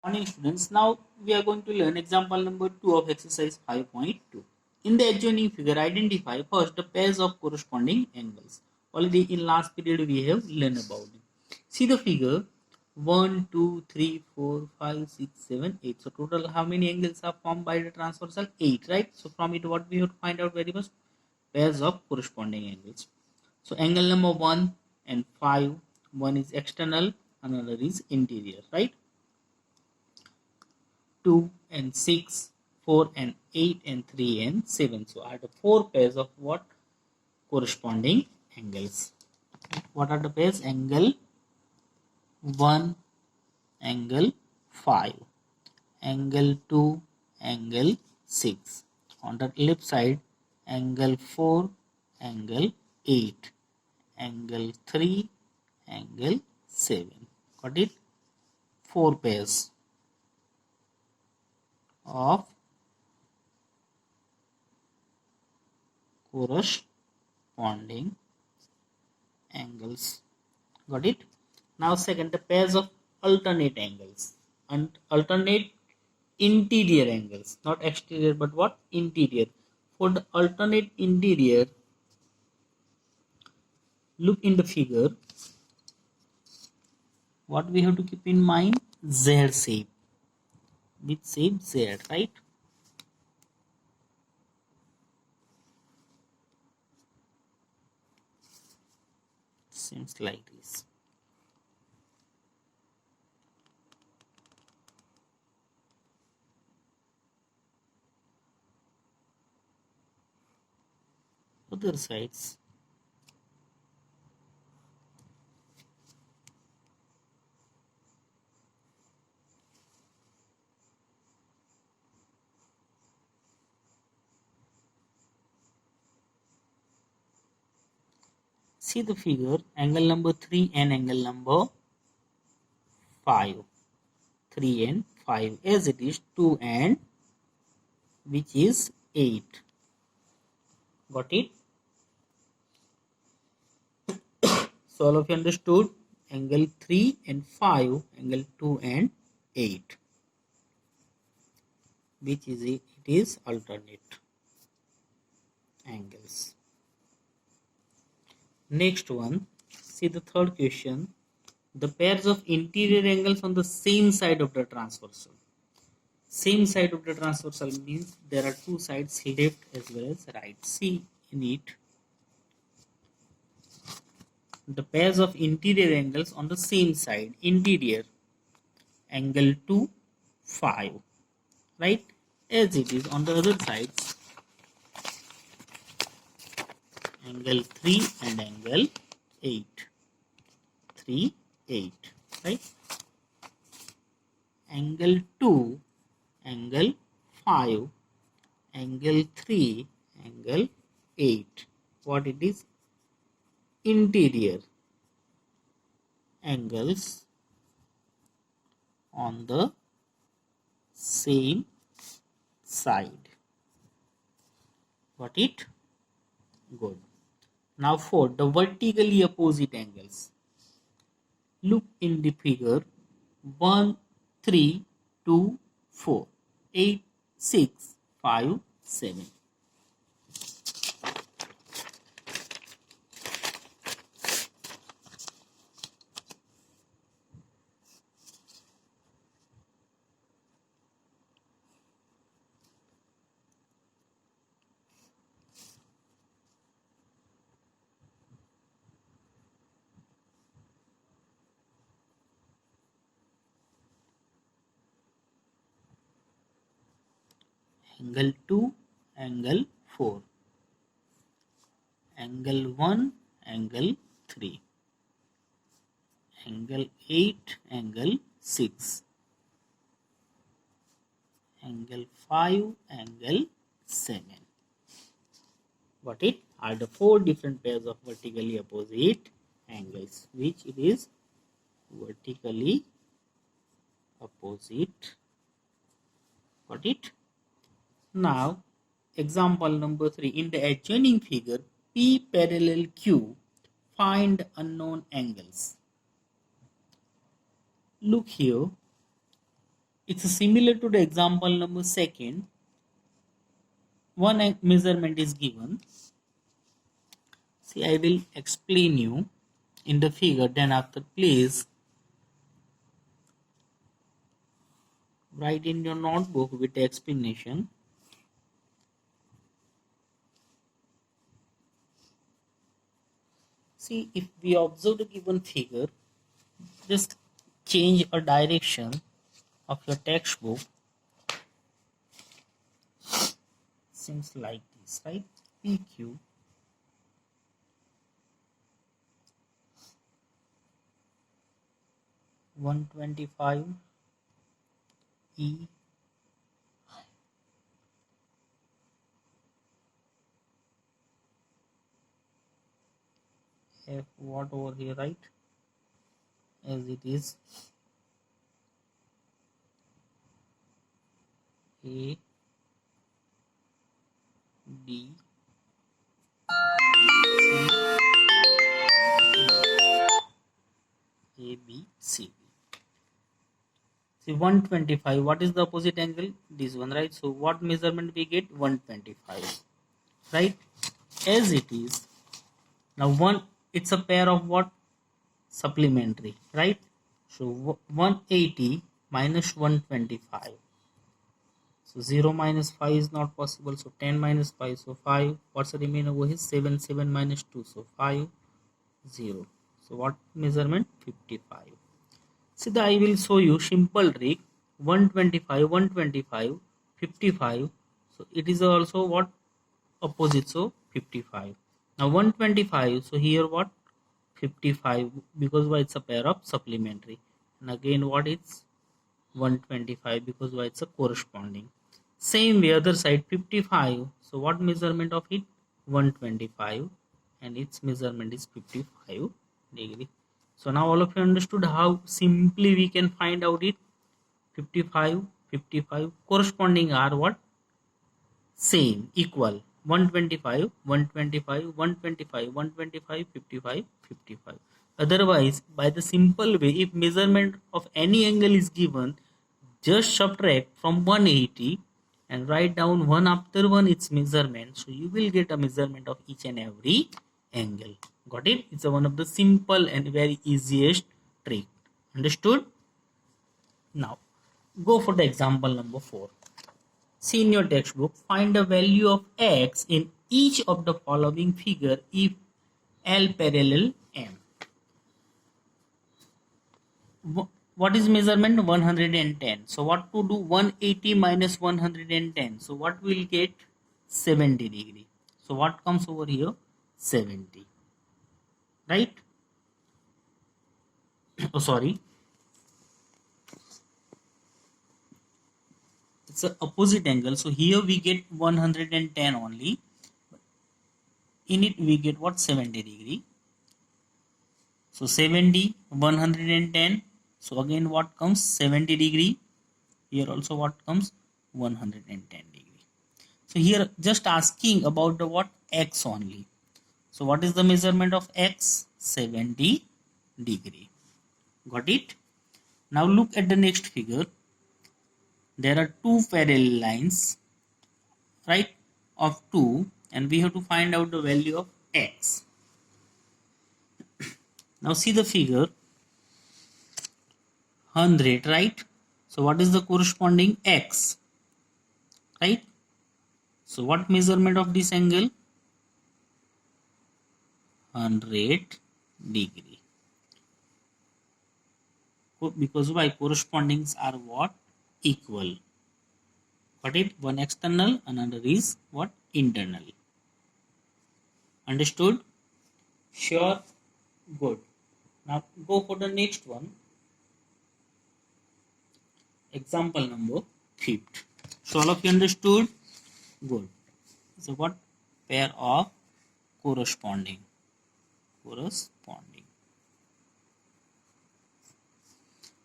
Morning students, now we are going to learn example number 2 of exercise 5.2. In the adjoining figure, identify first the pairs of corresponding angles. Already in last period we have learned about it. See the figure 1, 2, 3, 4, 5, 6, 7, 8. So total how many angles are formed by the transversal? 8, right? So from it what we have to find out very much? Pairs of corresponding angles. So angle number 1 and 5, one is external, another is interior, right? 2 and 6, 4 and 8 and 3 and 7. So are the four pairs of what? Corresponding angles. What are the pairs? Angle 1, angle 5, angle 2, angle 6. On the left side, angle 4, angle 8, angle 3, angle 7. Got it? Four pairs of corresponding angles. Got it? Now second, the pairs of alternate angles and alternate interior angles, not exterior but what? Interior. For the alternate interior, look in the figure. What we have to keep in mind? Z shape. Which shape? Z, right? Seems like this. Other sides. See the figure, angle number 3 and angle number 5. 3 and 5 as it is 2 and which is 8. Got it? So all of you understood angle 3 and 5, angle 2 and 8, which is it is alternate angles. Next one, see the third question, the pairs of interior angles on the same side of the transversal. Same side of the transversal means there are two sides, left as well as right. See in it the pairs of interior angles on the same side. Interior, angle 2, 5, right? As it is on the other sides, angle 3 and angle 8. 3, 8, right? Angle 2, angle 5, angle 3, angle 8. What it is? Interior angles on the same side. Got it? Good. Now for the vertically opposite angles. Look in the figure 1, 3, 2, 4, 8, 6, 5, 7. Angle 2, angle 4, angle 1, angle 3, angle 8, angle 6, angle 5, angle 7. What it are the four different pairs of vertically opposite angles, which it is vertically opposite. Got it? Now example number 3, in the adjoining figure P parallel Q, find unknown angles. Look here, It's similar to the example number second. One measurement is given. See, I will explain you in the figure, then after please write in your notebook with the explanation. See, if we observe the given figure, just change a direction of your textbook. Seems like this, right? PQ 125 E F what over here, right? As it is A B A B C. See 125. What is the opposite angle? This one, right? So what measurement we get? 125, right? As it is. Now one, it's a pair of what? Supplementary, right? So 180 minus 125. So 0 minus 5 is not possible. So 10 minus 5. So 5. What's the remainder over here? 7. 7 minus 2. So 5. 0. So what measurement? 55. See, I will show you simple trick. 125, 125, 55. So it is also what? Opposite. So 55. Now 125. So here what? 55, because why it's a pair of supplementary. And again what is 125, because why it's a corresponding. Same way other side 55. So what measurement of it? 125, and its measurement is 55 degree. So now all of you understood how simply we can find out it. 55, 55 corresponding are what? Same, equal. 125, 125, 125, 125, 55, 55. Otherwise, by the simple way, if measurement of any angle is given, just subtract from 180 and write down one after one its measurement. So you will get a measurement of each and every angle. Got it? It's one of the simple and very easiest trick. Understood? Now, go for the example number 4. See in your textbook, find the value of x in each of the following figure if L parallel M. What is measurement? 110. So what to do? 180 minus 110. So what will get? 70 degree. So what comes over here? 70. Right? Oh, sorry. It's an opposite angle. So here we get 110 only. In it we get what? 70 degree. So 70, 110. So again what comes? 70 degree. Here also what comes? 110 degree. So here just asking about the what? X only. So what is the measurement of x? 70 degree. Got it? Now look at the next figure. There are two parallel lines, right, of 2, and we have to find out the value of x. Now see the figure 100, right? So what is the corresponding x, right? So what measurement of this angle? 100 degree. Because why? Correspondings are what? Equal. Got it? One external, another is what? Internal. Understood? Sure? Good. Now go for the next one. Example number 5. So all of you understood? Good. So what? Pair of corresponding.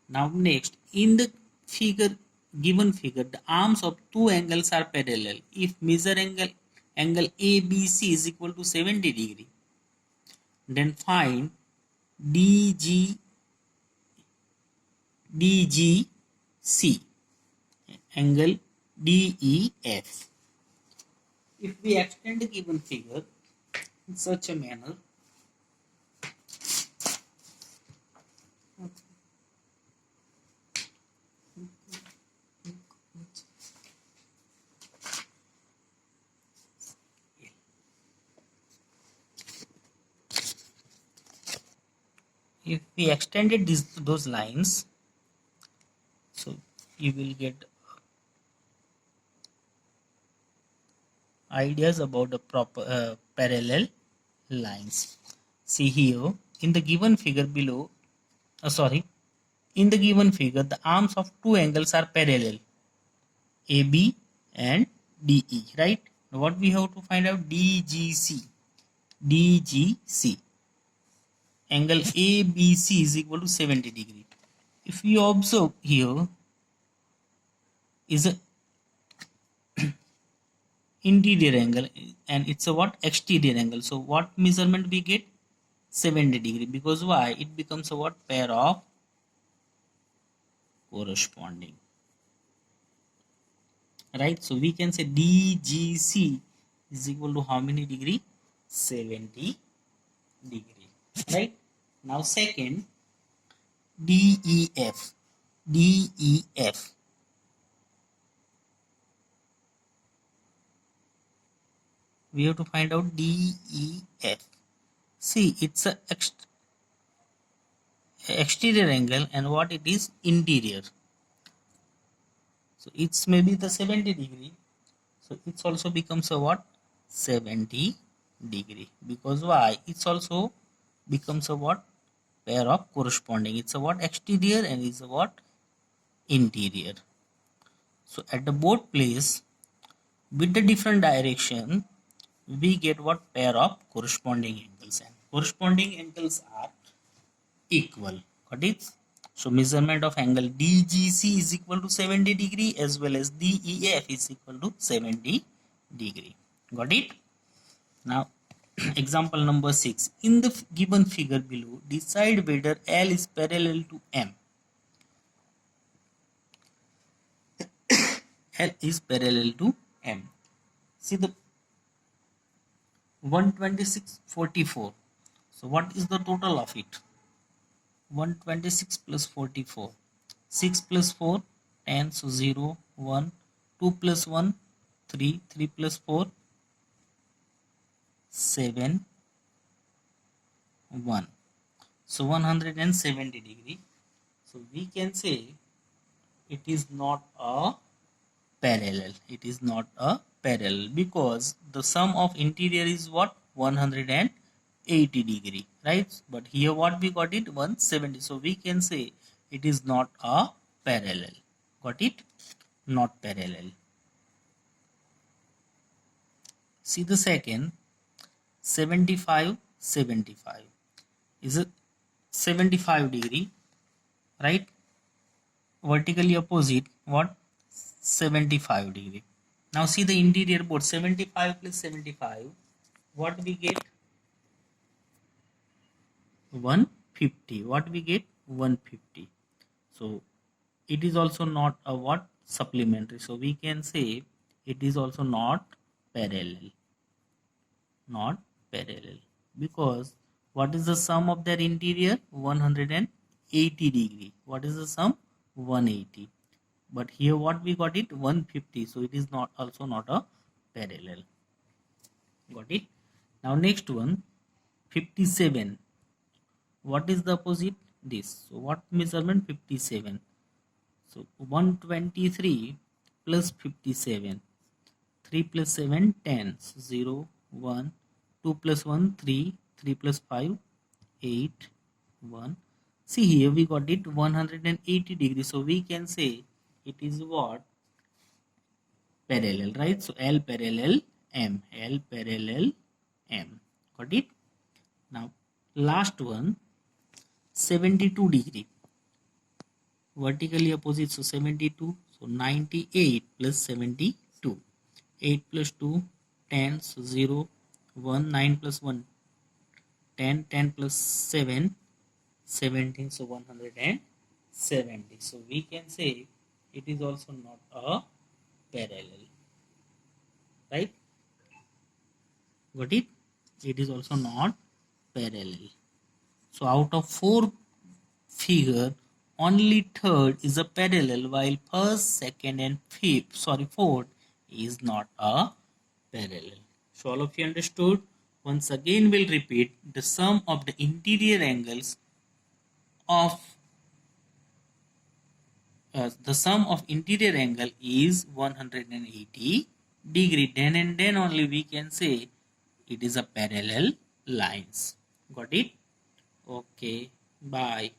Now next, in the given figure, the arms of two angles are parallel. If measure angle ABC is equal to 70 degree, then find DGC. angle DEF. If we extend the given figure in such a manner, if we extended those lines, so you will get ideas about the proper parallel lines. See here in the given figure below, in the given figure the arms of two angles are parallel, AB and DE, right? Now what we have to find out? DGC. Angle ABC is equal to 70 degree. If we observe here is a interior angle and it's a what? Exterior angle. So what measurement we get? 70 degree. Because why? It becomes a what? Pair of corresponding. Right? So we can say DGC is equal to how many degree? 70 degree. Right? Now second, DEF. DEF. We have to find out DEF. See, it's a exterior angle and what it is? Interior. So it's maybe the 70 degree. So it's also becomes a what? 70 degree. Because why? It's also becomes a what? Pair of corresponding. It's a what? Exterior and it's a what? Interior. So at the both place with the different direction we get what? Pair of corresponding angles, and corresponding angles are equal. Got it? So measurement of angle DGC is equal to 70 degree as well as DEF is equal to 70 degree. Got it? Now example number 6. In the given figure below, decide whether L is parallel to M. L is parallel to M. See the 126/44. So what is the total of it? 126 plus 44. 6 plus 4, 10. So 0, 1. 2 plus 1, 3. 3 plus 4, 7, 1. So 170 degree. So we can say it is not a parallel. It is not a parallel because the sum of interior is what? 180 degree, right? But here what we got it? 170. So we can say it is not a parallel. Got it? Not parallel. See the second, 75, 75 is a 75 degree, right? Vertically opposite what? 75 degree. Now see the interior board, 75 plus 75, what we get? 150. What we get? 150. So it is also not a what? Supplementary. So we can say it is also not parallel. Not parallel. Because what is the sum of their interior? 180 degree. What is the sum? 180. But here what we got it? 150. So it is not also not a parallel. Got it? Now next one, 57. What is the opposite? This. So what measurement? 57. So 123 plus 57. 3 plus 7, 10. So 0, 1. 2 plus 1, 3. 3 plus 5, 8, 1. See here we got it 180 degrees. So we can say it is what? Parallel, right? So L parallel M. L parallel M. Got it? Now last one, 72 degree. Vertically opposite. So 72. So 98 plus 72. 8 plus 2, 10. So 0, 1. 9 plus 1, 10. 10 plus 7, 17. So 170. So we can say it is also not a parallel, right? Got it? It is also not parallel. So out of 4 figure, only third is a parallel, while first, second and fourth is not a parallel. So all of you understood? Once again we'll repeat, the sum of the interior angles of the sum of interior angle is 180 degree. Then and then only we can say it is a parallel lines. Got it? Okay, bye.